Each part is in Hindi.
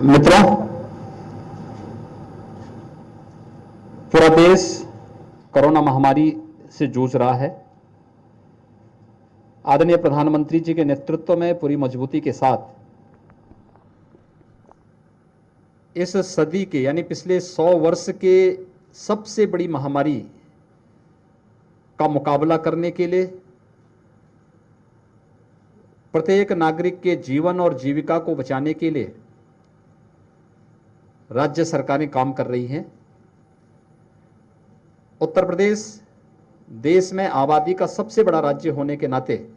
मित्रों, पूरा देश कोरोना महामारी से जूझ रहा है। आदरणीय प्रधानमंत्री जी के नेतृत्व में पूरी मजबूती के साथ इस सदी के यानी पिछले 100 वर्ष के सबसे बड़ी महामारी का मुकाबला करने के लिए प्रत्येक नागरिक के जीवन और जीविका को बचाने के लिए राज्य सरकारें काम कर रही हैं। उत्तर प्रदेश देश में आबादी का सबसे बड़ा राज्य होने के नाते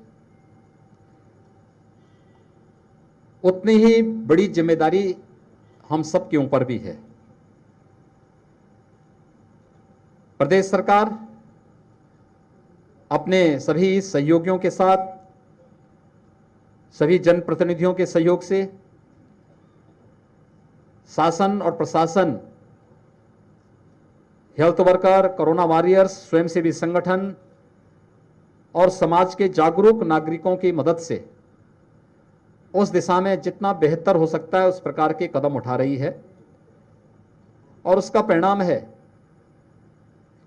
उतनी ही बड़ी जिम्मेदारी हम सब के ऊपर भी है। प्रदेश सरकार अपने सभी सहयोगियों के साथ, सभी जनप्रतिनिधियों के सहयोग से शासन और प्रशासन, हेल्थ वर्कर, कोरोना वॉरियर्स, स्वयंसेवी संगठन और समाज के जागरूक नागरिकों की मदद से उस दिशा में जितना बेहतर हो सकता है उस प्रकार के कदम उठा रही है। और उसका परिणाम है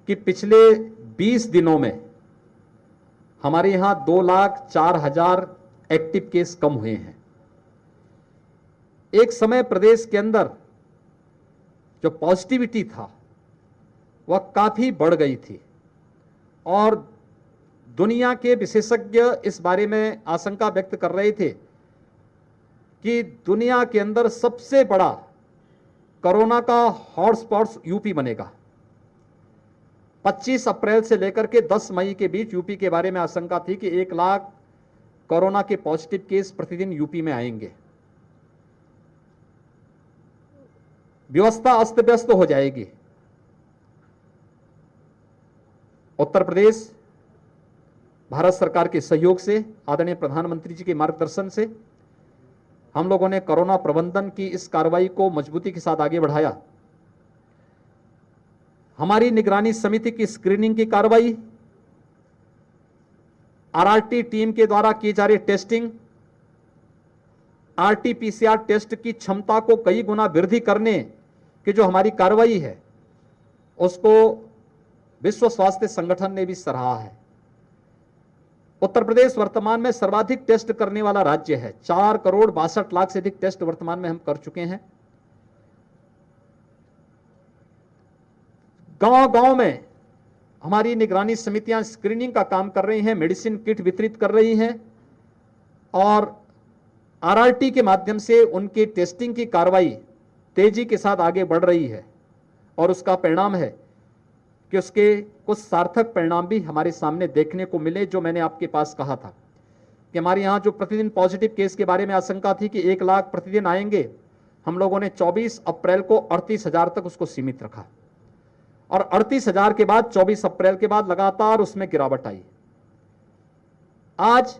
कि पिछले 20 दिनों में हमारे यहां 2,04,000 एक्टिव केस कम हुए हैं। एक समय प्रदेश के अंदर जो पॉजिटिविटी था वह काफी बढ़ गई थी और दुनिया के विशेषज्ञ इस बारे में आशंका व्यक्त कर रहे थे कि दुनिया के अंदर सबसे बड़ा कोरोना का हॉटस्पॉट यूपी बनेगा। 25 अप्रैल से लेकर के 10 मई के बीच यूपी के बारे में आशंका थी कि 1 लाख कोरोना के पॉजिटिव केस प्रतिदिन यूपी में आएंगे। व्यवस्था अस्त व्यस्त हो जाएगी। उत्तर प्रदेश भारत सरकार के सहयोग से, आदरणीय प्रधानमंत्री जी के मार्गदर्शन से हम लोगों ने कोरोना प्रबंधन की इस कार्रवाई को मजबूती के साथ आगे बढ़ाया। हमारी निगरानी समिति की स्क्रीनिंग की कार्रवाई, आरआरटी टीम के द्वारा की जा रही टेस्टिंग, आरटी-पीसीआर टेस्ट की क्षमता को कई गुना वृद्धि करने की जो हमारी कार्रवाई है उसको विश्व स्वास्थ्य संगठन ने भी सराहा है। उत्तर प्रदेश वर्तमान में सर्वाधिक टेस्ट करने वाला राज्य है। 4,62,00,000 से अधिक टेस्ट वर्तमान में हम कर चुके हैं। गांव-गांव में हमारी निगरानी समितियां स्क्रीनिंग का काम कर रही हैं, मेडिसिन किट वितरित कर रही हैं और आरआरटी के माध्यम से उनकी टेस्टिंग की कार्रवाई तेजी के साथ आगे बढ़ रही है। और उसका परिणाम है कि उसके कुछ सार्थक परिणाम भी हमारे सामने देखने को मिले। जो मैंने आपके पास कहा था कि हमारे यहाँ जो प्रतिदिन पॉजिटिव केस के बारे में आशंका थी कि 1 लाख प्रतिदिन आएंगे, हम लोगों ने 24 अप्रैल को 38,000 तक उसको सीमित रखा और 38,000 के बाद 24 अप्रैल के बाद लगातार उसमें गिरावट आई। आज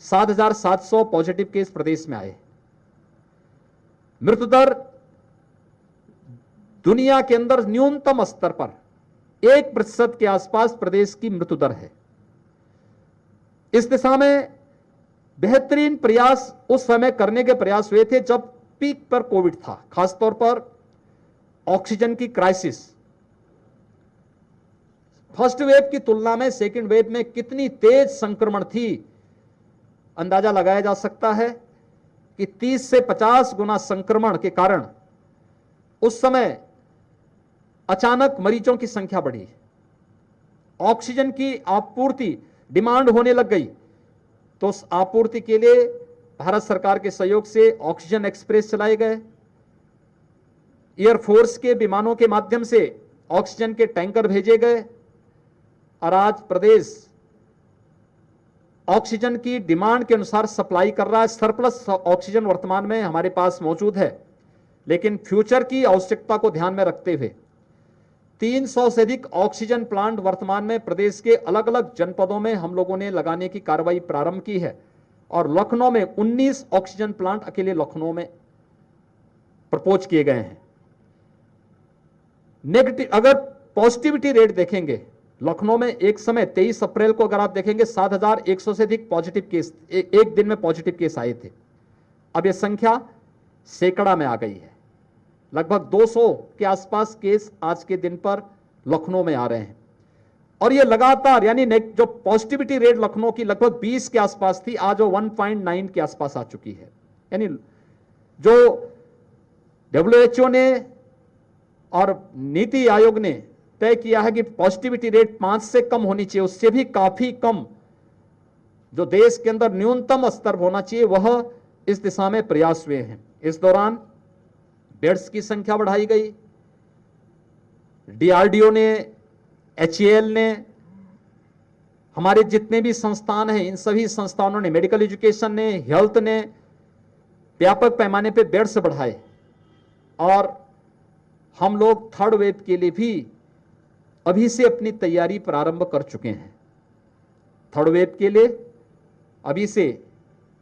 7,700 पॉजिटिव केस प्रदेश में आए। मृत्यु दर दुनिया के अंदर न्यूनतम स्तर पर 1% के आसपास प्रदेश की मृत्यु दर है। इस दिशा में बेहतरीन प्रयास उस समय करने के प्रयास हुए थे जब पीक पर कोविड था, खासतौर पर ऑक्सीजन की क्राइसिस। फर्स्ट वेव की तुलना में सेकेंड वेव में कितनी तेज संक्रमण थी, अंदाजा लगाया जा सकता है कि 30 से 50 गुना संक्रमण के कारण उस समय अचानक मरीजों की संख्या बढ़ी, ऑक्सीजन की आपूर्ति डिमांड होने लग गई। तो उस आपूर्ति के लिए भारत सरकार के सहयोग से ऑक्सीजन एक्सप्रेस चलाए गए, एयरफोर्स के विमानों के माध्यम से ऑक्सीजन के टैंकर भेजे गए और आज प्रदेश ऑक्सीजन की डिमांड के अनुसार सप्लाई कर रहा है। सरप्लस ऑक्सीजन वर्तमान में हमारे पास मौजूद है, लेकिन फ्यूचर की आवश्यकता को ध्यान में रखते हुए 300 से अधिक ऑक्सीजन प्लांट वर्तमान में प्रदेश के अलग अलग जनपदों में हम लोगों ने लगाने की कार्रवाई प्रारंभ की है और लखनऊ में 19 ऑक्सीजन प्लांट अकेले लखनऊ में प्रपोज किए गए हैं। नेगेटिव अगर पॉजिटिविटी रेट देखेंगे, लखनऊ में एक समय 23 अप्रैल को अगर आप देखेंगे 7,100 से अधिक पॉजिटिव केस एक दिन में पॉजिटिव केस आए थे। अब यह संख्या सैकड़ा में आ गई है। लगभग 200 के आसपास केस आज के दिन पर लखनऊ में आ रहे हैं और ये लगातार, यानी जो पॉजिटिविटी रेट लखनऊ की लगभग 20 के आसपास थी, आज वो 1.9 के आसपास आ चुकी है। यानी जो WHO ने और नीति आयोग ने तय किया है कि पॉजिटिविटी रेट 5 से कम होनी चाहिए, उससे भी काफी कम जो देश के अंदर न्यूनतम स्तर होना चाहिए, वह इस दिशा में प्रयास हुए हैं। इस दौरान बेड्स की संख्या बढ़ाई गई। DRDO ने, HAL ने, हमारे जितने भी संस्थान हैं, इन सभी संस्थानों ने, मेडिकल एजुकेशन ने, हेल्थ ने व्यापक पैमाने पे बेड्स बढ़ाए और हम लोग थर्ड वेव के लिए भी अभी से अपनी तैयारी प्रारंभ कर चुके हैं। थर्ड वेव के लिए अभी से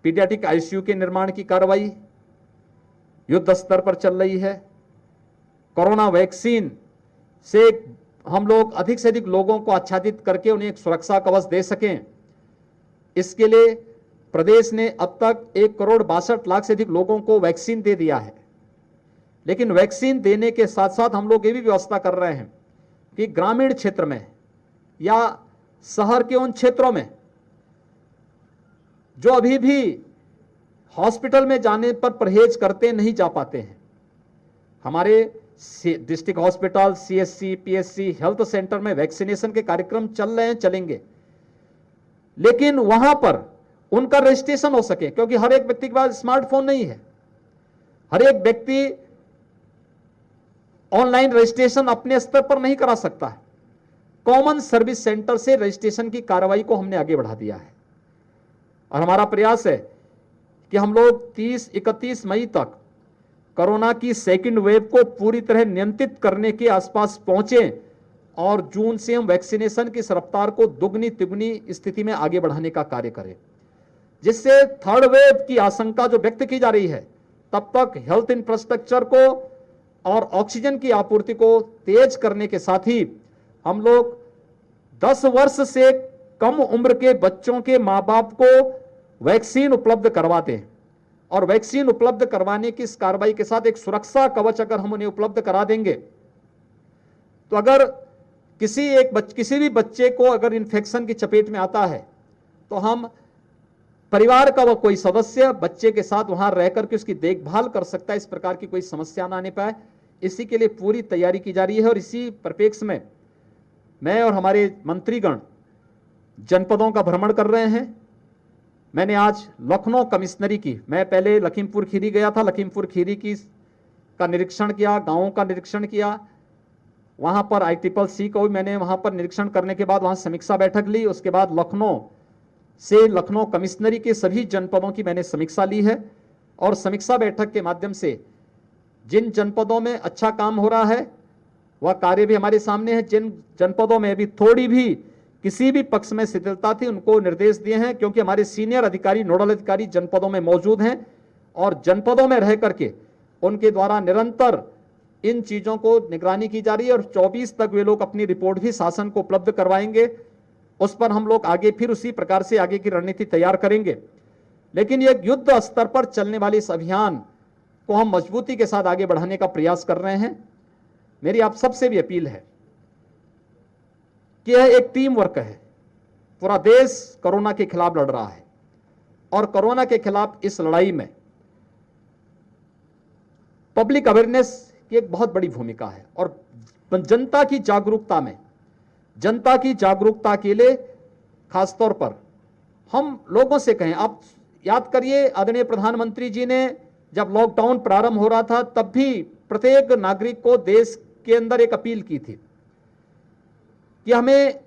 पीडियाट्रिक ICU के निर्माण की कार्रवाई युद्ध स्तर पर चल रही है। कोरोना वैक्सीन से हम लोग अधिक से अधिक लोगों को आच्छादित करके उन्हें एक सुरक्षा कवच दे सकें, इसके लिए प्रदेश ने अब तक 1,62,00,000 से अधिक लोगों को वैक्सीन दे दिया है। लेकिन वैक्सीन देने के साथ साथ हम लोग ये भी व्यवस्था कर रहे हैं कि ग्रामीण क्षेत्र में या शहर के उन क्षेत्रों में जो अभी भी हॉस्पिटल में जाने पर परहेज करते नहीं जा पाते हैं, हमारे district hospital, CSC, PSC, health centre में वैक्सीनेशन के कार्यक्रम चल रहे हैं, चलेंगे, लेकिन वहां पर उनका रजिस्ट्रेशन हो सके, क्योंकि हर एक व्यक्ति के पास स्मार्टफोन नहीं है। हर एक व्यक्ति ऑनलाइन रजिस्ट्रेशन अपने स्तर पर नहीं करा सकता है। कॉमन सर्विस सेंटर से रजिस्ट्रेशन की कार्रवाई को हमने आगे बढ़ा दिया है और हमारा प्रयास है कि हम लोग 30-31 मई तक कोरोना की सेकंड वेव को पूरी तरह नियंत्रित करने के आसपास पहुंचे और जून से हम वैक्सीनेशन की रफ्तार को दुगनी तिगुनी स्थिति में आगे बढ़ाने का कार्य करें, जिससे थर्ड वेव की आशंका जो व्यक्त की जा रही है, तब तक हेल्थ इंफ्रास्ट्रक्चर को और ऑक्सीजन की आपूर्ति को तेज करने के साथ ही हम लोग 10 वर्ष से कम उम्र के बच्चों के मां बाप को वैक्सीन उपलब्ध करवाते हैं और वैक्सीन उपलब्ध करवाने की इस कार्रवाई के साथ एक सुरक्षा कवच अगर हम उन्हें उपलब्ध करा देंगे तो अगर किसी भी बच्चे को अगर इन्फेक्शन की चपेट में आता है तो हम परिवार का वह कोई सदस्य बच्चे के साथ वहां रहकर के उसकी देखभाल कर सकता है, इस प्रकार की कोई समस्या ना आने पाए, इसी के लिए पूरी तैयारी की जा रही है। और इसी परिप्रेक्ष्य में मैं और हमारे मंत्रीगण जनपदों का भ्रमण कर रहे हैं। मैंने आज लखनऊ कमिश्नरी की, मैं पहले लखीमपुर खीरी गया था, लखीमपुर खीरी का निरीक्षण किया, गाँवों का निरीक्षण किया, वहां पर ICCC को भी मैंने वहां पर निरीक्षण करने के बाद वहां समीक्षा बैठक ली। उसके बाद लखनऊ कमिश्नरी के सभी जनपदों की मैंने समीक्षा ली है और समीक्षा बैठक के माध्यम से जिन जनपदों में अच्छा काम हो रहा है वह कार्य भी हमारे सामने है, जिन जनपदों में भी थोड़ी भी किसी भी पक्ष में शिथिलता थी उनको निर्देश दिए हैं, क्योंकि हमारे सीनियर अधिकारी, नोडल अधिकारी जनपदों में मौजूद हैं और जनपदों में रह करके उनके द्वारा निरंतर इन चीजों को निगरानी की जा रही है और 24 तक वे लोग अपनी रिपोर्ट भी शासन को उपलब्ध करवाएंगे। उस पर हम लोग आगे फिर उसी प्रकार से आगे की रणनीति तैयार करेंगे। लेकिन ये युद्ध स्तर पर चलने वाले इस अभियान को हम मजबूती के साथ आगे बढ़ाने का प्रयास कर रहे हैं। मेरी आप सबसे भी अपील है कि यह एक टीम वर्क है। पूरा देश कोरोना के खिलाफ लड़ रहा है और कोरोना के खिलाफ इस लड़ाई में पब्लिक अवेयरनेस की एक बहुत बड़ी भूमिका है और जनता की जागरूकता के लिए खासतौर पर हम लोगों से कहें, आप याद करिए आदरणीय प्रधानमंत्री जी ने जब लॉकडाउन प्रारंभ हो रहा था तब भी प्रत्येक नागरिक को देश के अंदर एक अपील की थी कि हमें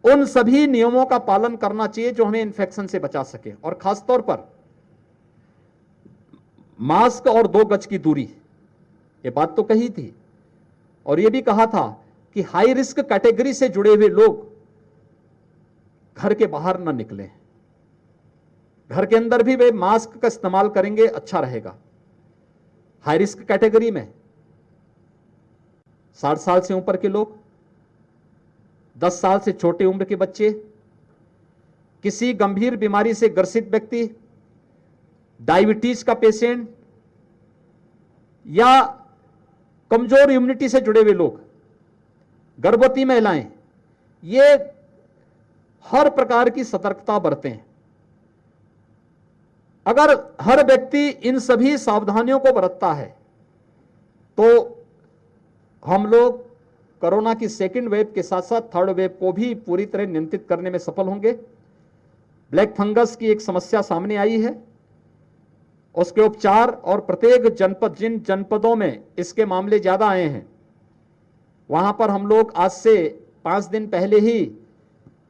उन सभी नियमों का पालन करना चाहिए जो हमें इन्फेक्शन से बचा सके और खासतौर पर मास्क और 2 गज की दूरी, ये बात तो कही थी और ये भी कहा था कि हाई रिस्क कैटेगरी से जुड़े हुए लोग घर के बाहर न निकलें, घर के अंदर भी वे मास्क का इस्तेमाल करेंगे अच्छा रहेगा। हाई रिस्क कैटेगरी में 60 साल से ऊपर के लोग, 10 साल से छोटे उम्र के बच्चे, किसी गंभीर बीमारी से ग्रसित व्यक्ति, डायबिटीज का पेशेंट या कमजोर इम्यूनिटी से जुड़े हुए लोग, गर्भवती महिलाएं, ये हर प्रकार की सतर्कता बरतें। अगर हर व्यक्ति इन सभी सावधानियों को बरतता है तो हम लोग कोरोना की सेकेंड वेव के साथ साथ थर्ड वेव को भी पूरी तरह नियंत्रित करने में सफल होंगे। ब्लैक फंगस की एक समस्या सामने आई है, उसके उपचार और प्रत्येक जनपद, जिन जनपदों में इसके मामले ज्यादा आए हैं, वहां पर हम लोग आज से 5 दिन पहले ही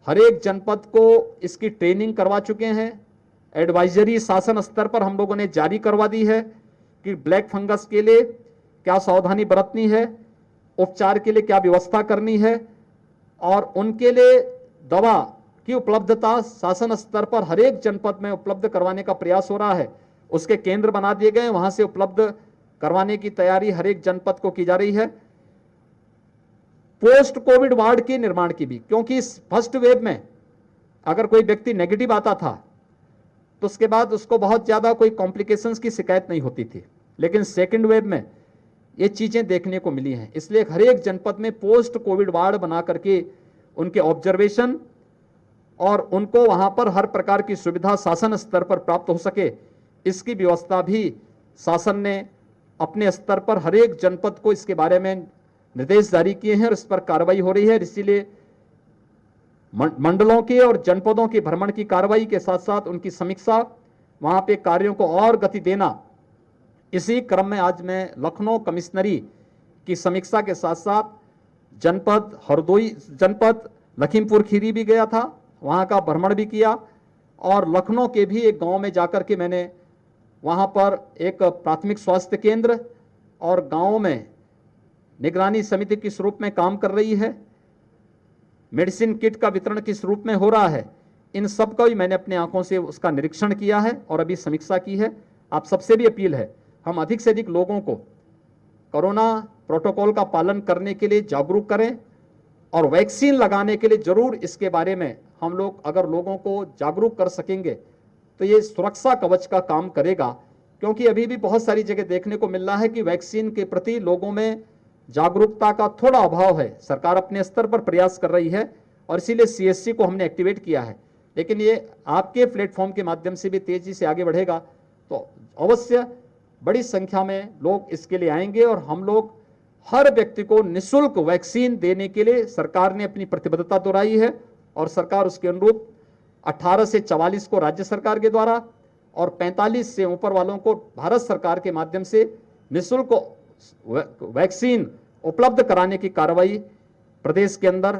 हर एक जनपद को इसकी ट्रेनिंग करवा चुके हैं। एडवाइजरी शासन स्तर पर हम लोगों ने जारी करवा दी है कि ब्लैक फंगस के लिए क्या सावधानी बरतनी है, उपचार के लिए क्या व्यवस्था करनी है, और उनके लिए दवा की उपलब्धता शासन स्तर पर हर एक जनपद में उपलब्ध करवाने का प्रयास हो रहा है। उसके केंद्र बना दिए गए, वहां से उपलब्ध करवाने की तैयारी हर एक जनपद को की जा रही है। पोस्ट कोविड वार्ड के निर्माण की भी, क्योंकि इस फर्स्ट वेव में अगर कोई व्यक्ति नेगेटिव आता था तो उसके बाद उसको बहुत ज्यादा कोई कॉम्प्लिकेशंस की शिकायत नहीं होती थी, लेकिन सेकेंड वेव में ये चीजें देखने को मिली हैं। इसलिए हर एक जनपद में पोस्ट कोविड वार्ड बना करके उनके ऑब्जर्वेशन और उनको वहां पर हर प्रकार की सुविधा शासन स्तर पर प्राप्त हो सके, इसकी व्यवस्था भी शासन ने अपने स्तर पर हर एक जनपद को इसके बारे में निर्देश जारी किए हैं और इस पर कार्रवाई हो रही है। इसीलिए मंडलों के और जनपदों के भ्रमण की कार्रवाई के साथ साथ उनकी समीक्षा, वहां पे कार्यों को और गति देना, इसी क्रम में आज मैं लखनऊ कमिश्नरी की समीक्षा के साथ साथ जनपद हरदोई, जनपद लखीमपुर खीरी भी गया था, वहां का भ्रमण भी किया, और लखनऊ के भी एक गांव में जाकर के मैंने वहां पर एक प्राथमिक स्वास्थ्य केंद्र और गांव में निगरानी समिति किस रूप में काम कर रही है, मेडिसिन किट का वितरण किस रूप में हो रहा है, इन सब का भी मैंने अपने आंखों से उसका निरीक्षण किया है और अभी समीक्षा की है। आप सबसे भी अपील है, हम अधिक से अधिक लोगों को कोरोना प्रोटोकॉल का पालन करने के लिए जागरूक करें और वैक्सीन लगाने के लिए जरूर इसके बारे में हम लोग अगर लोगों को जागरूक कर सकेंगे तो ये सुरक्षा कवच का काम करेगा। क्योंकि अभी भी बहुत सारी जगह देखने को मिल रहा है कि वैक्सीन के प्रति लोगों में जागरूकता का थोड़ा अभाव है। सरकार अपने स्तर पर प्रयास कर रही है और इसीलिए सीएससी को हमने एक्टिवेट किया है, लेकिन ये आपके प्लेटफॉर्म के माध्यम से भी तेजी से आगे बढ़ेगा तो अवश्य बड़ी संख्या में लोग इसके लिए आएंगे और हम लोग हर व्यक्ति को निःशुल्क वैक्सीन देने के लिए सरकार ने अपनी प्रतिबद्धता दोहराई है और सरकार उसके अनुरूप 18 से 44 को राज्य सरकार के द्वारा और 45 से ऊपर वालों को भारत सरकार के माध्यम से निःशुल्क वैक्सीन उपलब्ध कराने की कार्रवाई प्रदेश के अंदर